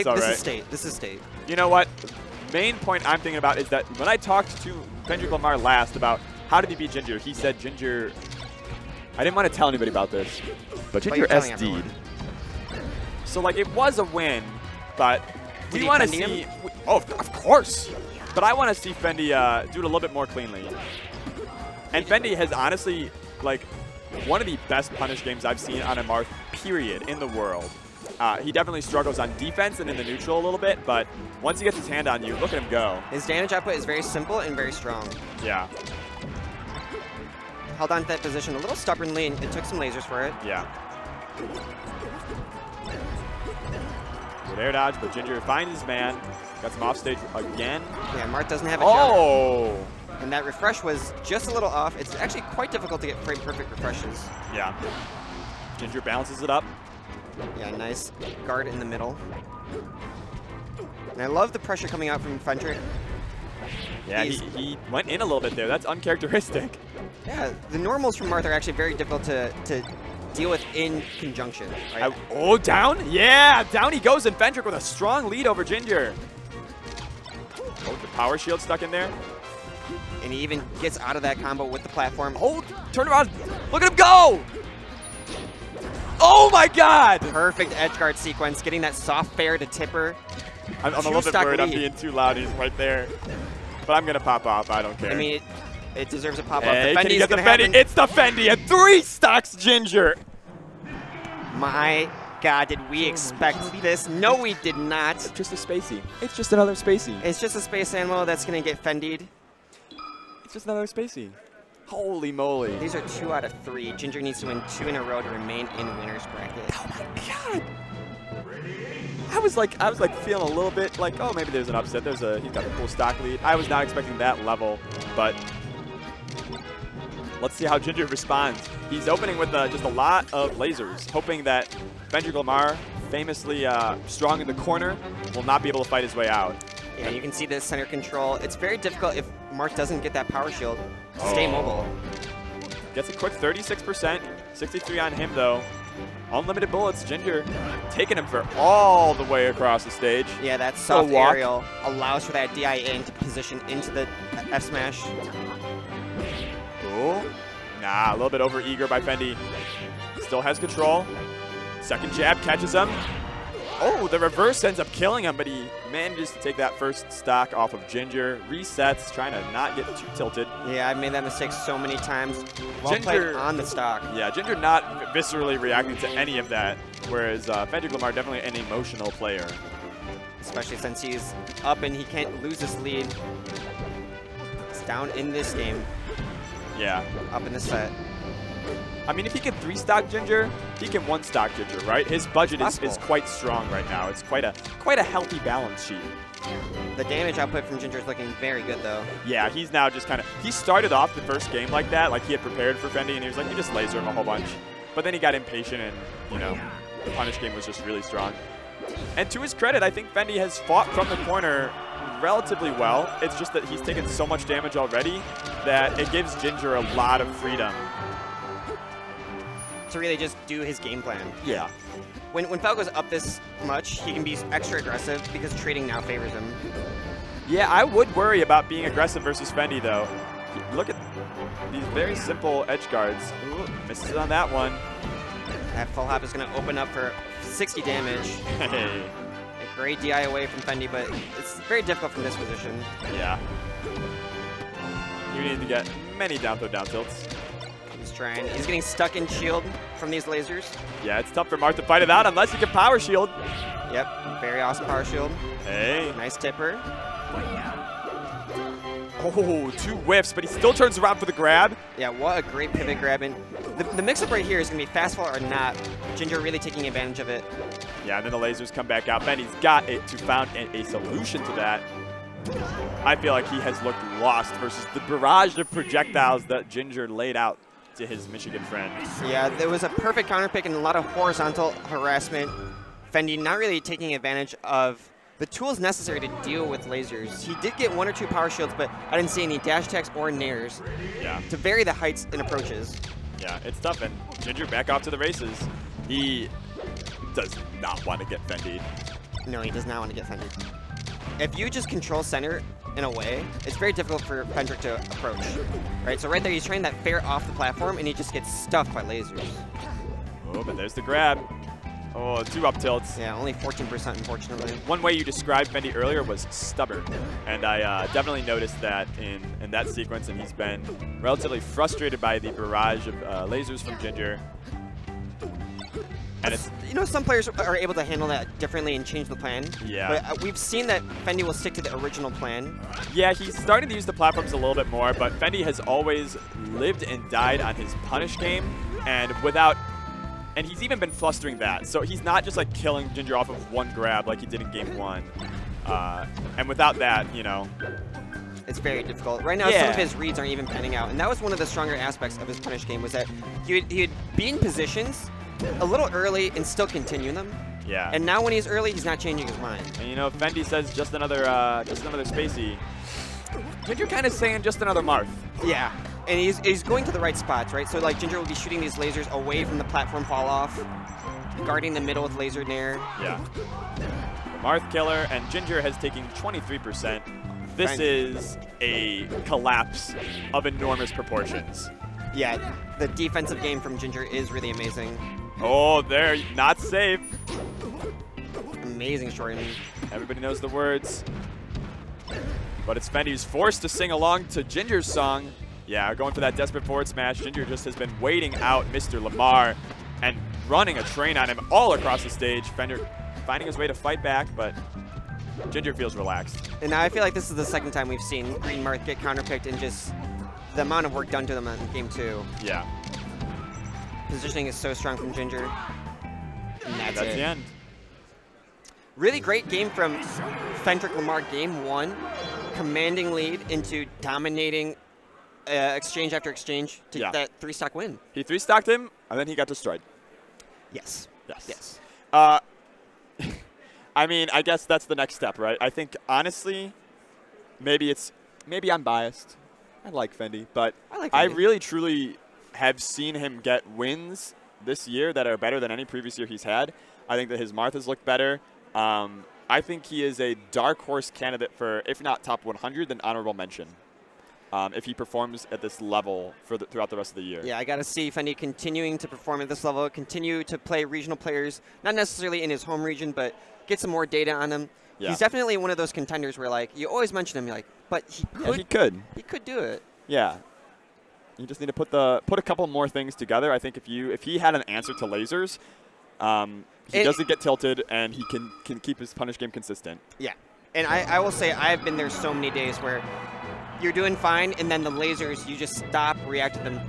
That's all right. This is state. This is state. You know what? Main point I'm thinking about is that when I talked to Fendrick Lamar last about how did he beat Ginger, he said Ginger. I didn't want to tell anybody about this, but Ginger SD'd. So like it was a win, but we want to see. Oh, of course. But I want to see Fendi do it a little bit more cleanly. And Fendi has honestly like one of the best punish games I've seen on a Marth period in the world. He definitely struggles on defense and in the neutral a little bit, but once he gets his hand on you, look at him go. His damage output is very simple and very strong. Yeah. Held on to that position a little stubbornly, and it took some lasers for it. Yeah. Good air dodge, but Ginger finds his man. Got some off stage again. Yeah, Marth doesn't have a jump. Oh! And that refresh was just a little off. It's actually quite difficult to get frame perfect refreshes. Yeah. Ginger balances it up. Yeah, nice guard in the middle. And I love the pressure coming out from Fendrick. Yeah, he went in a little bit there. That's uncharacteristic. Yeah, the normals from Marth are actually very difficult to deal with in conjunction. Right? Oh, down? Yeah, down he goes, and Fendrick with a strong lead over Ginger. Oh, the power shield stuck in there. And he even gets out of that combo with the platform. Oh, turn around. Look at him go! Oh my God! Perfect edge guard sequence, getting that soft fair to tipper. I'm a little bit worried I'm being too loud. He's right there. But I'm going to pop off. I don't care. I mean, it deserves a pop-off. Hey, can you get the Fendi? It's the Fendi, and 3 stocks Ginger. My God, did we expect this? No, we did not. It's just a spacey. It's just another spacey. It's just a space animal that's going to get Fendi'd. It's just another spacey. Holy moly. These are 2 out of 3. Ginger needs to win 2 in a row to remain in winner's bracket. Oh my God. I was like feeling a little bit like, oh, maybe there's an upset. He's got a cool stock lead. I was not expecting that level, but let's see how Ginger responds. He's opening with just a lot of lasers, hoping that Fendrick Lamar, famously strong in the corner, will not be able to fight his way out. Yeah, you can see the center control. It's very difficult if Marth doesn't get that power shield to stay mobile. Gets a quick 36%, 63 on him though. Unlimited bullets, Ginger taking him for all the way across the stage. Yeah, that soft aerial allows for that DI to position into the F smash. Cool. Nah, a little bit over eager by Fendi. Still has control. Second jab catches him. Oh, the reverse ends up killing him, but he manages to take that first stock off of Ginger. Resets, trying to not get too tilted. Yeah, I've made that mistake so many times. Well played on the stock. Yeah, Ginger not viscerally reacting to any of that, whereas Fendrick Lamar definitely an emotional player. Especially since he's up and he can't lose this lead. It's down in this game. Yeah. Up in the set. I mean, if he can 3-stock Ginger, he can 1-stock Ginger, right? His budget is quite strong right now. It's quite a healthy balance sheet. The damage output from Ginger is looking very good, though. Yeah, he's now just kind of... He started off the first game like that, like he had prepared for Fendi, and he was like, you just laser him a whole bunch. But then he got impatient, and, you know, the punish game was just really strong. And to his credit, I think Fendi has fought from the corner relatively well. It's just that he's taken so much damage already that it gives Ginger a lot of freedom to really just do his game plan. Yeah. When Falco's up this much, he can be extra aggressive because trading now favors him. Yeah, I would worry about being aggressive versus Fendi, though. Look at these very simple edge guards. Ooh, misses on that one. That full hop is going to open up for 60 damage. Hey. A great DI away from Fendi, but it's very difficult from this position. Yeah. You need to get many down throw down tilts. He's trying. He's getting stuck in shield from these lasers. Yeah, it's tough for Marth to fight it out unless he can power shield. Yep, very awesome power shield. Hey. Nice tipper. Oh, 2 whiffs, but he still turns around for the grab. Yeah, what a great pivot grab. And the mix-up right here is going to be fast fall or not. Ginger really taking advantage of it. Yeah, and then the lasers come back out. Benny's got it to found a solution to that. I feel like he has looked lost versus the barrage of projectiles that Ginger laid out to his Michigan friend. Yeah, there was a perfect counter pick and a lot of horizontal harassment. Fendi not really taking advantage of the tools necessary to deal with lasers. He did get 1 or 2 power shields, but I didn't see any dash attacks or nairs to vary the heights and approaches. Yeah, it's tough, and Ginger back off to the races. He does not want to get Fendi. No, he does not want to get Fendrick. If you just control center in a way, it's very difficult for Fendrick to approach. Right, so right there, he's trying that fair off the platform, and he just gets stuffed by lasers. Oh, but there's the grab. Oh, 2 up tilts. Yeah, only 14%, unfortunately. One way you described Fendi earlier was stubborn, and I definitely noticed that in that sequence, and he's been relatively frustrated by the barrage of lasers from Ginger. And it's, you know, some players are able to handle that differently and change the plan. Yeah. But we've seen that Fendi will stick to the original plan. Yeah, he's starting to use the platforms a little bit more, but Fendi has always lived and died on his punish game, and he's even been flustering that. So he's not just like killing Ginger off of 1 grab like he did in game 1. And without that, you know, it's very difficult. Right now, some of his reads aren't even panning out. And that was one of the stronger aspects of his punish game, was that he would be in positions a little early and still continue them. Yeah. And now when he's early, he's not changing his mind. And you know, Fendi says just another spacey. Ginger kind of saying just another Marth. Yeah. And he's going to the right spots, right? So like Ginger will be shooting these lasers away from the platform fall off, guarding the middle with laser nair. Yeah. Marth killer, and Ginger has taken 23%. This is a collapse of enormous proportions. Yeah, the defensive game from Ginger is really amazing. Oh, they're not safe. Amazing shortening. Everybody knows the words. But it's Fendi who's forced to sing along to Ginger's song. Yeah, going for that desperate forward smash. Ginger just has been waiting out Mr. Lamar and running a train on him all across the stage. Fendrick finding his way to fight back, but Ginger feels relaxed. And now I feel like this is the second time we've seen Green Marth get counterpicked, and just the amount of work done to them in game 2. Yeah. Positioning is so strong from Ginger. And that's it. The end. Really great game from Fendrick Lamar game 1. Commanding lead into dominating exchange after exchange to get that 3-stock win. He 3-stocked him, and then he got destroyed. Yes. Yes. I mean, I guess that's the next step, right? I think, honestly, maybe I'm biased. I like Fendi, but I really, truly have seen him get wins this year that are better than any previous year he's had. I think that his Marth has looked better. I think he is a dark horse candidate for, if not top 100, then honorable mention. If he performs at this level throughout the rest of the year. Yeah, I got to see Fendi continuing to perform at this level, continue to play regional players, not necessarily in his home region, but get some more data on him. Yeah. He's definitely one of those contenders where, like, you always mention him, you're like, but he could do it. Yeah. You just need to put a couple more things together. I think if he had an answer to lasers, he doesn't get tilted, and he can keep his punish game consistent. Yeah. And I will say, I've been there so many days where you're doing fine, and then the lasers, you just stop, react to them